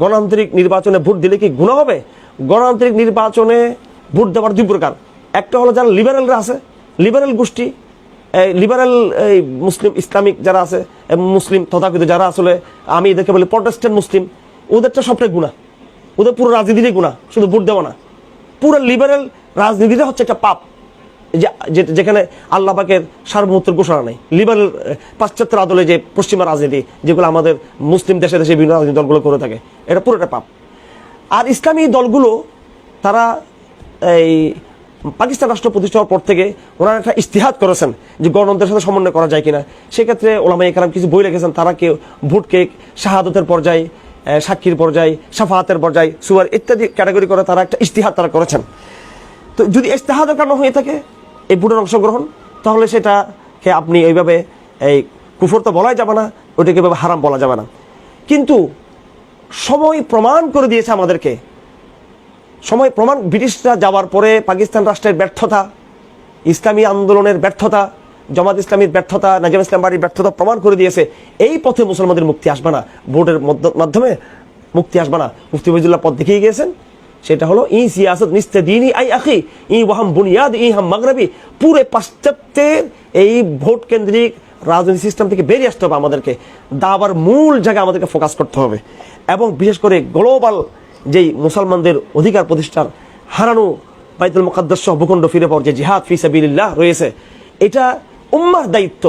গণতান্ত্রিক নির্বাচনে ভোট দিলে কি গুনাহ হবে? গণতান্ত্রিক নির্বাচনে ভোট দেওয়ার দুই প্রকার। একটা হলো যারা লিবারেলরা আছে, লিবারেল গোষ্ঠী, লিবারেল মুসলিম ইসলামিক যারা আছে, মুসলিম তথাকথিত যারা আসলে আমি এদেরকে বলি প্রটেস্ট্যান্ট মুসলিম, ওদেরটা সবটাই গুনাহ, ওদের পুরো রাজনীতিরই গুনাহ, শুধু ভোট দেওয়া না। পুরো লিবারেল রাজনীতিটা হচ্ছে একটা পাপ, যেখানে আল্লাহ পাকের সার্বভৌমত্বের ঘোষণা নেই। লিবারেল পাশ্চাত্যের আদলে যে পশ্চিমা রাজনীতি যেগুলো আমাদের মুসলিম দেশে দেশে বিভিন্ন রাজনীতি দলগুলো করে থাকে, এটা পুরোটা পাপ। আর ইসলামী দলগুলো তারা এই পাকিস্তান রাষ্ট্র প্রতিষ্ঠা হওয়ার পর থেকে ওনারা একটা ইস্তিহাদ করেছেন যে গণতন্ত্রের সাথে সমন্বয় করা যায় কিনা। সেক্ষেত্রে ওলামায়ে কেরাম কিছু বই লিখেছেন, তারা কেউ ভোটকে শাহাদতের পর্যায়ে, সাক্ষীর পর্যায়ে, শাফাআতের পর্যায়ে, সুয়ার ইত্যাদি ক্যাটাগরি করে তারা একটা ইস্তিহাদ তারা করেছেন। তো যদি ইস্তিহাদের কারণে হয়ে থাকে এই ভোটের অংশগ্রহণ, তাহলে সেটাকে আপনি এইভাবে এই কুফর তো বলাই যাবে না, ওইটাকে এভাবে হারাম বলা যাবে না। কিন্তু সময় প্রমাণ করে দিয়েছে আমাদেরকে, সময় প্রমাণ, ব্রিটিশরা যাওয়ার পরে পাকিস্তান রাষ্ট্রের ব্যর্থতা, ইসলামী আন্দোলনের ব্যর্থতা, জামাত ইসলামীর ব্যর্থতা, নাজিম ইসলাম বাড়ির ব্যর্থতা প্রমাণ করে দিয়েছে এই পথে মুসলমানদের মুক্তি আসবে না, ভোটের মাধ্যমে মুক্তি আসবে না। মুফতি ফয়জুল্লাহ পথ দেখিয়ে গিয়েছেন, সেটা হলো ই সিয়াসত নিস্তে দিনই আই আখি ই ওয়াহাম বুনিয়াদ ই হাম মাগরবি। পুরো পাশ্চাত্যের এই ভোট কেন্দ্রিক রাজনৈতিক সিস্টেম থেকে বেরিয়ে আসতে হবে আমাদেরকে, দাবার মূল জায়গায় আমাদেরকে ফোকাস করতে হবে। এবং বিশেষ করে গ্লোবাল যেই মুসলমানদের অধিকার প্রতিষ্ঠার হারানো বাইতুল মুকাদ্দাস সহ ভূখণ্ড ফিরে পাওয়ার যে জিহাদ ফি সাবিলিল্লাহ রয়েছে, এটা উম্মার দায়িত্ব।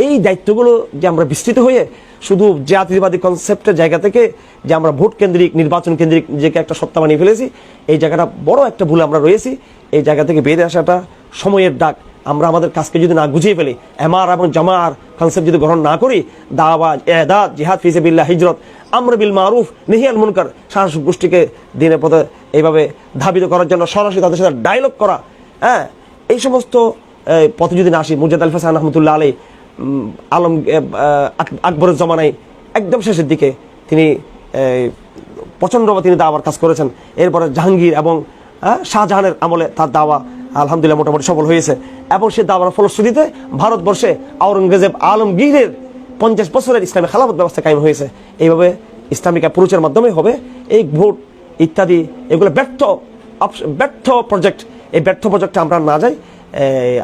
এই দায়িত্বগুলো যে আমরা বিস্তৃত হয়ে শুধু জাতীয়বাদী কনসেপ্টের জায়গা থেকে যে আমরা ভোট কেন্দ্রিক, নির্বাচন কেন্দ্রিক যে একটা সত্তা বানিয়ে ফেলেছি, এই জায়গাটা বড় একটা ভুল আমরা রয়েছি। এই জায়গা থেকে বেরিয়ে আসাটা সময়ের ডাক। আমরা আমাদের কাজকে যদি না গুছিয়ে ফেলি, এমার এবং জামার কনসেপ্ট যদি গ্রহণ না করি, দাওয়া, ইদাদ, জিহাদ ফি সাবিলিল্লাহ, হিজরত, আমর বিল মারুফ, নাহি আনিল মুনকার, শাসক গোষ্ঠীকে দিনের পথে এইভাবে ধাবিত করার জন্য সরাসরি তাদের সাথে ডায়লগ করা, হ্যাঁ, এই সমস্ত পথে যদি না আসি, মুজাদ্দ আল হাসান রহমতুল্লাহ আলাইহি আলম আকবরের জমানায় একদম শেষের দিকে তিনি প্রচণ্ডভাবে তিনি দাওয়ার কাজ করেছেন। এরপরে জাহাঙ্গীর এবং শাহজাহানের আমলে তার দাওয়া আলহামদুলিল্লাহ মোটামুটি সফল হয়েছে। এবং সে দাওয়ার ফলশ্রুতিতে ভারতবর্ষে আওরঙ্গজেব আলমগীরের 50 বছরের ইসলামী খেলাফত ব্যবস্থা কায়েম হয়েছে। এইভাবে ইসলামিক অ্যাপ্রোচের মাধ্যমে হবে এই ভোট ইত্যাদি, এগুলো ব্যর্থ প্রজেক্ট। এই ব্যর্থ প্রজেক্টে আমরা না যাই।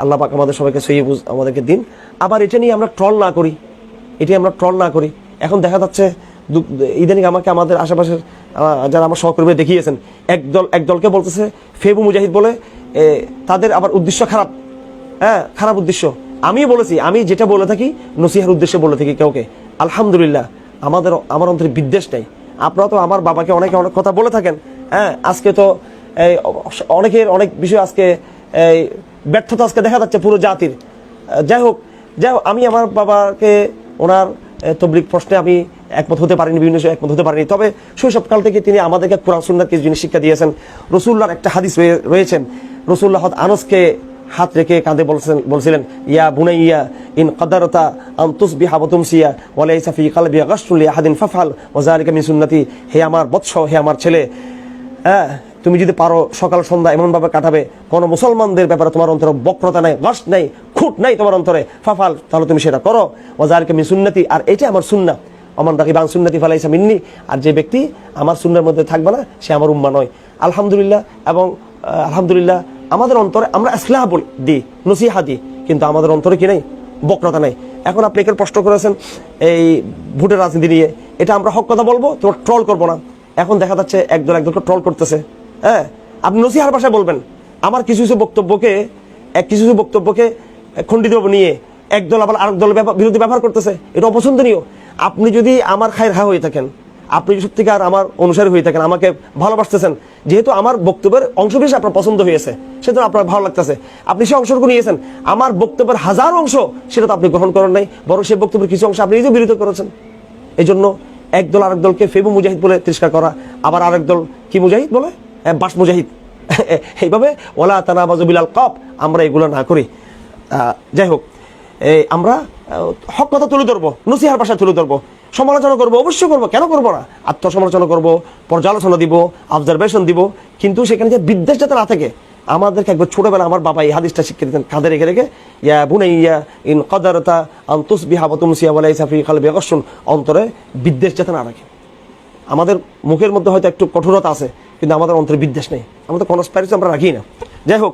আল্লাহ পাক আমাদের সবাইকে সহি বুঝ আমাদেরকে দিন। আবার এটা নিয়ে আমরা ট্রল না করি। এখন দেখা যাচ্ছে ইদানিং আমাকে আমাদের আশেপাশের যারা আমার সহকর্মী দেখিয়েছেন, এক দলকে বলতেছে ফেবু মুজাহিদ বলে, তাদের আবার উদ্দেশ্য খারাপ, হ্যাঁ, খারাপ উদ্দেশ্য। আমিও বলেছি, আমি যেটা বলে থাকি নসিহার উদ্দেশ্যে বলে থাকি কাউকে। আলহামদুলিল্লাহ আমার অন্তরে বিদ্বেষ নেই। আপনারা তো আমার বাবাকে অনেক কথা বলে থাকেন, হ্যাঁ, আজকে তো অনেকের অনেক বিষয় আজকে ব্যর্থতা আজকে দেখা যাচ্ছে পুরো জাতির। যাই হোক, আমি আমার বাবাকে ওনার তবলিগ প্রশ্নে আমি একমত হতে পারিনি, বিভিন্ন বিষয়ে একমত হতে পারিনি। তবে শৈশবকাল থেকে তিনি আমাদেরকে কুরআন সুন্নাহর কিছু জিনিস শিক্ষা দিয়েছেন। রাসূলুল্লাহর একটা হাদিস রয়েছেন, রাসূলুল্লাহ আনাসকে হাত রেখে কাঁধে বলছিলেন, ইয়া বুনাইয়া ইন কাদারতা আন তুসবিহা ওয়া তুমসিয়া ওয়া লাইসা ফি কলবি গাশরুন লিআহাদিন ফাফআল ওয়া যালিকা মিন সুন্নতি। হে আমার বৎস, হে আমার ছেলে, হ্যাঁ, তুমি যদি পারো সকাল সন্ধ্যা এমনভাবে কাটাবে কোনো মুসলমানদের ব্যাপারে তোমার অন্তরে বক্রতা নাই, গাশ নাই, খুঁট নাই তোমার অন্তরে, ফাফাল, তাহলে তুমি সেটা করো। ওয়া যালিকা মিন সুন্নতি, আর এটা আমার সুন্নাহ। আমান রাগিবা আন সুন্নতি ফালাইসা মিন্নি, আর যে ব্যক্তি আমার সুন্নাহর মধ্যে থাকবে না সে আমার উম্মাহ নয়। আলহামদুলিল্লাহ। এবং আলহামদুলিল্লাহ আমাদের অন্তরে আমরা ইসলাহ দিই, নসিহা দিই, কিন্তু আমাদের অন্তরে কি নাই, বক্রতা নাই। এখন আপনি এখানে প্রশ্ন করেছেন এই ভোটের রাজনীতি নিয়ে, এটা আমরা হক কথা বলবো, তো ট্রল করবো না। এখন দেখা যাচ্ছে একদলকে ট্রল করতেছে, হ্যাঁ, আপনি নসিহার ভাষায় বলবেন। আমার কিছু বক্তব্যকে খণ্ডিতভাবে নিয়ে একদল আবার আরেক দলের বিরুদ্ধে ব্যবহার করতেছে, এটা অপছন্দনীয়। আপনি যদি আমার খায়ের হা হয়ে থাকেন, আপনি সত্যিকার আমার অনুসারী হয়ে থাকেন, আমাকে ভালোবাসতেছেন, যেহেতু আমার বক্তব্যের অংশ বেশি আপনার পছন্দ হয়েছে, সেটা আপনার ভালো লাগতেছে, আপনি সে অংশটুকু নিয়েছেন। আমার বক্তব্যের 1000 অংশ সেটা তো আপনি গ্রহণ করেন নাই, বরং সেই বক্তব্যের কিছু অংশ আপনি নিজেও বিরোধিতা করেছেন। এই জন্য একদল আরেক দলকে ফেবু মুজাহিদ বলে তিরস্কার করা, আবার আরেক দল কি মুজাহিদ বলে, বাস মুজাহিদ, এইভাবে ওয়ালা তানাবাযু বিল আলকাব, আমরা এগুলো না করি। যাই হোক, আমরা হক কথা তুলে ধরবো, নসিহার ভাষা তুলে ধরবো, সমালোচনা করবো, অবশ্যই করবো, কেন করবো না, আত্মসমালোচনা করবো, পর্যালোচনা দিব, অবজারভেশন দিব, কিন্তু সেখানে যে বিদ্বেষ যাতে না থাকে। আমাদেরকে একবার ছোটবেলা আমার বাবা এই হাদিসটা শিক্ষা দিতেন কাঁধে রেখে রেখে, ইয়া বুনাইয়া ইন কাদারতা আন তুসবিহা ওয়া তুমসিয়া ওয়া লাইসা ফি কলবি গাশরুন, অন্তরে বিদ্বেষ যাতে না রাখে। আমাদের মুখের মধ্যে হয়তো একটু কঠোরতা আছে, কিন্তু আমাদের অন্তরে বিদ্বেষ নেই, আমাদের কনস্পাইরেসি আমরা রাখি না। যাই হোক,